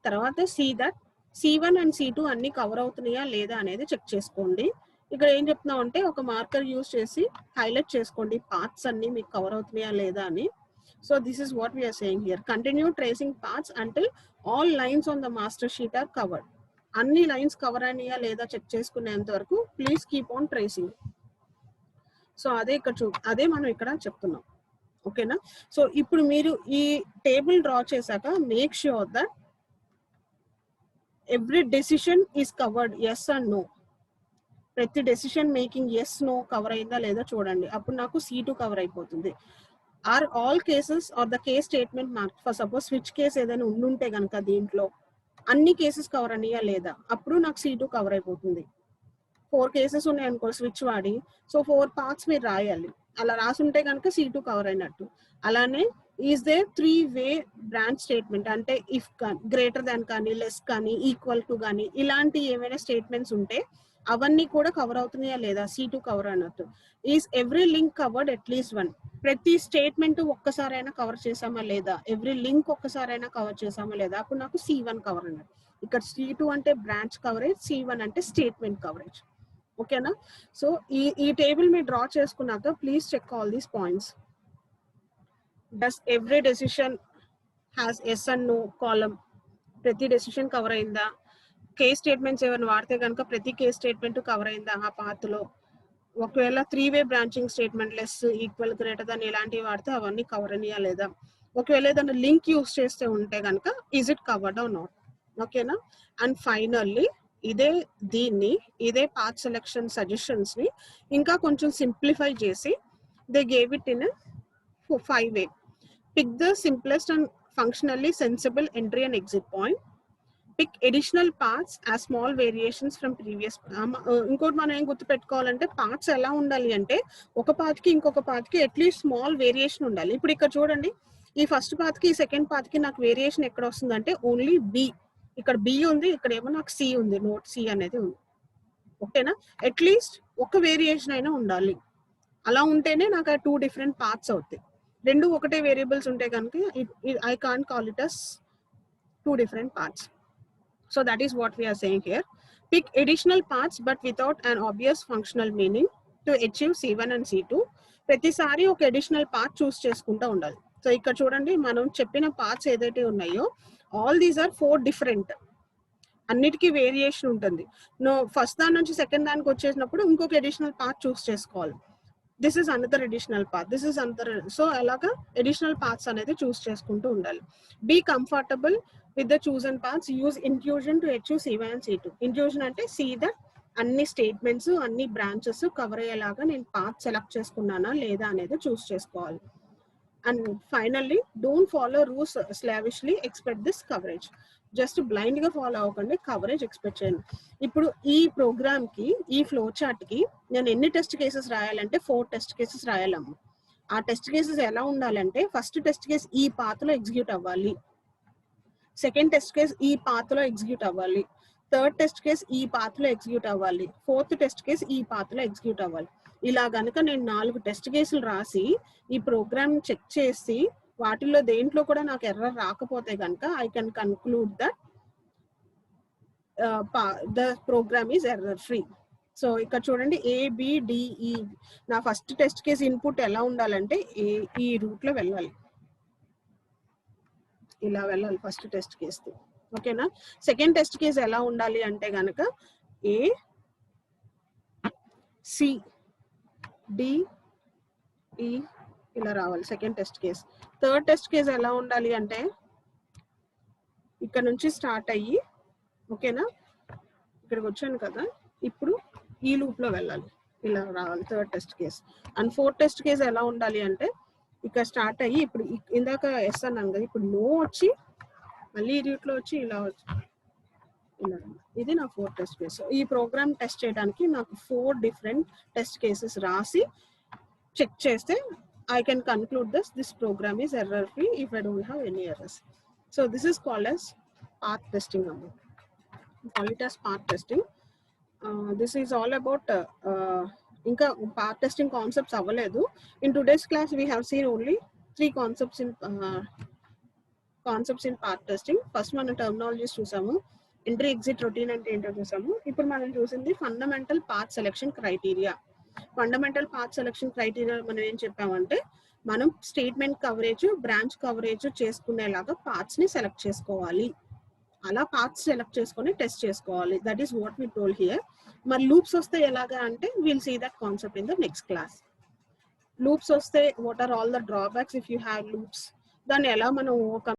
తర్వాత see that C1 and C2 అన్ని cover అవుతున్నాయా లేదా అనేది check చేసుకోండి. ఇక్కడ ఏం చెప్తున్నాం అంటే ఒక మార్కర్ యూజ్ చేసి హైలైట్ చేసుకోండి పార్ట్స్ అన్ని మీకు కవర్ అవుతున్నాయా లేదా అని. So this is what we're saying here. Continue tracing parts until all lines on the master sheet are covered. అన్ని లైన్స్ కవర్ అయినాయా లేదా చెక్ చేసుకునేంత వరకు please keep on tracing. So అదే మనం ఇక్కడ చెప్తున్నాం. ఓకేనా? సో ఇప్పుడు మీరు ఈ టేబుల్ డ్రా చేశాక make sure that every decision is covered, yes and no. ప్రతి decision making yes no cover అయిందా లేదా చూడండి. అప్పుడు నాకు C2 కవర్ అయిపోతుంది. Or all cases are the case statement mark. For suppose switch case ఏదైనా ఉండుంటే కనుక దీంట్లో అన్ని కేసెస్ కవర్ అయ్యా లేదా, అప్పుడు నాకు C2 కవర్ అయిపోతుంది. 4 కేసెస్ ఉన్నాయి అనుకో స్విచ్ వాడి, సో 4 పార్ట్స్ మీరు రాయాలి. అలా రాసుంటే కనుక C2 కవర్ అయినట్టు. అలానే is they 3-way branch statement, అంటే ఇఫ్ గ్రేటర్ దాన్ కానీ, లెస్ కానీ, ఈక్వల్ టు కానీ ఇలాంటి ఏమైనా స్టేట్మెంట్స్ ఉంటే అవన్నీ కూడా కవర్ అవుతున్నాయా లేదా, C2 కవర్ అన్నట్టు. Is every link covered at least 1. ప్రతి స్టేట్మెంట్ ఒక్కసారైనా కవర్ చేసామా లేదా, ఎవ్రీ లింక్ ఒక్కసారైనా కవర్ చేసామా లేదా, అప్పుడు నాకు C1 కవర్ అన్నట్టు. ఇక్కడ C2 అంటే బ్రాంచ్ కవరేజ్, C1 అంటే స్టేట్మెంట్ కవరేజ్. ఓకేనా? సో ఈ టేబుల్ మీరు డ్రా చేసుకున్నాక please check all these points. Does every decision has yes and no column. ప్రతి డెసిషన్ కవర్ అయిందా? కేస్ స్టేట్మెంట్స్ ఏమైనా వాడితే కనుక ప్రతి కేస్ స్టేట్మెంట్ కవర్ అయిందా ఆ పాత్లో? ఒకవేళ 3-way branching statement, less, equal, greater than ఇలాంటివి వాడితే అవన్నీ కవర్ అయ్యా లేదా? ఒకవేళ ఏదైనా లింక్ యూస్ చేస్తే ఉంటే కనుక is it covered or not? ఓకేనా? అండ్ ఫైనల్లీ ఇదే పాత్ సెలెక్షన్ సజెషన్స్ ని ఇంకా కొంచెం సింప్లిఫై చేసి they gave it in 5-way. Pick the simplest and functionally sensible entry and exit point. Pick additional parts as small variations from previous. ఇంకోటి మనం ఏం గుర్తుపెట్టుకోవాలంటే parts ఎలా ఉండాలి అంటే ఒక పార్ట్ కి ఇంకొక పార్ట్ కి అట్లీస్ట్ స్మాల్ వేరియేషన్ ఉండాలి. ఇప్పుడు ఇక్కడ చూడండి, ఈ ఫస్ట్ పార్ట్ కి సెకండ్ పార్ట్ కి నాకు వేరియేషన్ ఎక్కడ వస్తుందంటే ఓన్లీ బి. ఇక్కడ బి ఉంది, ఇక్కడ ఏమో నాకు సి ఉంది, నోట్ సి అనేది ఉంది. ఓకేనా? అట్లీస్ట్ ఒక వేరియేషన్ అయినా ఉండాలి. అలా ఉంటేనే నాకు ఆ 2 డిఫరెంట్ పార్ట్స్ అవుతాయి. 2 ఒకటే వేరియబుల్స్ ఉంటే కనుక I can't call it as 2 different parts. So that is what we are saying here. Pick additional parts but without an obvious functional meaning to achieve C1 and C2. ప్రతిసారి ఒక additional part చూస్ చేసుకుంటూ ఉండాలి. So ఇక్కడ చూడండి, మనం చెప్పిన parts ఏదైతే ఉన్నాయో ఆల్ దీస్ ఆర్ 4 డిఫరెంట్. అన్నిటికీ వేరియేషన్ ఉంటుంది. ఫస్ట్ దాని నుంచి సెకండ్ దానికి వచ్చేసినప్పుడు ఇంకొక అడిషనల్ పార్ట్ చూస్ చేసుకోవాలి. This is another additional part, this is another. So అలాగా అడిషనల్ పార్ట్స్ అనేది చూస్ చేసుకుంటూ ఉండాలి. Be comfortable with the chosen paths. Use inclusion to achieve C1 and C2. Inclusion అంటే see that అన్ని statements, అన్ని branches cover అయ్యేలాగా నేను path select చేసుకున్నానా లేదా అనేది చూస్ చేసుకోవాలి. And finally don't follow rules slavishly, expect this coverage. Just blind గా ఫాలో అవ్వకండి, కవరేజ్ ఎక్స్పెక్ట్ చేయండి. ఇప్పుడు ఈ ప్రోగ్రామ్ కి, ఈ ఫ్లో చార్ట్ కి నేను ఎన్ని టెస్ట్ కేసెస్ రాయాలంటే 4 టెస్ట్ కేసెస్ రాయాలమ్మ. ఆ టెస్ట్ కేసెస్ ఎలా ఉండాలంటే ఫస్ట్ టెస్ట్ కేస్ ఈ పాత్ లో ఎగ్జిక్యూట్ అవ్వాలి, సెకండ్ టెస్ట్ కేస్ ఈ పాత్ లో ఎగ్జిక్యూట్ అవ్వాలి, థర్డ్ టెస్ట్ కేస్ ఈ పాత్ లో ఎగ్జిక్యూట్ అవ్వాలి, ఫోర్త్ టెస్ట్ కేస్ ఈ పాత్ లో ఎగ్జిక్యూట్ అవ్వాలి. ఇలా గనుక నేను 4 టెస్ట్ కేసులు రాసి ఈ ప్రోగ్రామ్ చెక్ చేసి వాటిల్లో దేంట్లో కూడా నాకు ఎర్రర్ రాకపోతే కనుక I can conclude that the program is error free. So ఇక్కడ చూడండి ABDE. నా ఫస్ట్ టెస్ట్ కేస్ ఇన్పుట్ ఎలా ఉండాలంటే ఈ రూట్ లో వెళ్ళాలి, ఇలా వెళ్ళాలి ఫస్ట్ టెస్ట్ కేస్. ఓకేనా? సెకండ్ టెస్ట్ కేస్ ఎలా ఉండాలి అంటే గనక ACDE ఇలా రావాలి second test case. Third test case ఎలా ఉండాలి అంటే ఇక్కడ నుంచి స్టార్ట్ అయ్యి, ఓకేనా, ఇక్కడికి వచ్చాను కదా, ఇప్పుడు ఈ లూప్ లో వెళ్ళాలి, ఇలా రావాలి third test case. And fourth test case ఎలా ఉండాలి అంటే ఇక్కడ స్టార్ట్ అయ్యి, ఇప్పుడు ఇందాక ఎస్ అన్నాను కదా, ఇప్పుడు నో వచ్చి మళ్ళీ ఈ రూట్ లో వచ్చి ఇలా వచ్చి ఇలా. ఇది నా 4th టెస్ట్ కేసు. ఈ ప్రోగ్రామ్ టెస్ట్ చేయడానికి నాకు 4 డిఫరెంట్ టెస్ట్ కేసెస్ రాసి చెక్ చేస్తే I can conclude this program is error free if I don't have any errors. So this is called as path testing. We call it as path testing. This is all about ఇంకా path testing concepts అవ్వలేదు. In today's class we have seen only 3 concepts in path testing. First మనం terminologies చూసాము, entry exit routine అంటే ఏంటో చూసాము. ఇప్పుడు మనం చూసింది fundamental path selection criteria. Fundamental path selection criteria మనం ఏం చెప్పామంటే మనం స్టేట్మెంట్ కవరేజ్, బ్రాంచ్ కవరేజ్ చేసుకునేలాగా పాత్స్ ని సెలెక్ట్ చేసుకోవాలి. అలా పాత్స్ సెలెక్ట్ చేసుకొని టెస్ట్ చేసుకోవాలి. That is what we told here. మరి లూప్స్ వస్తే ఎలాగా అంటే will see that concept in the next class. Loops వస్తే what are all the drawbacks if you have loops, దాన్ని ఎలా మనం ఓవర్కమ్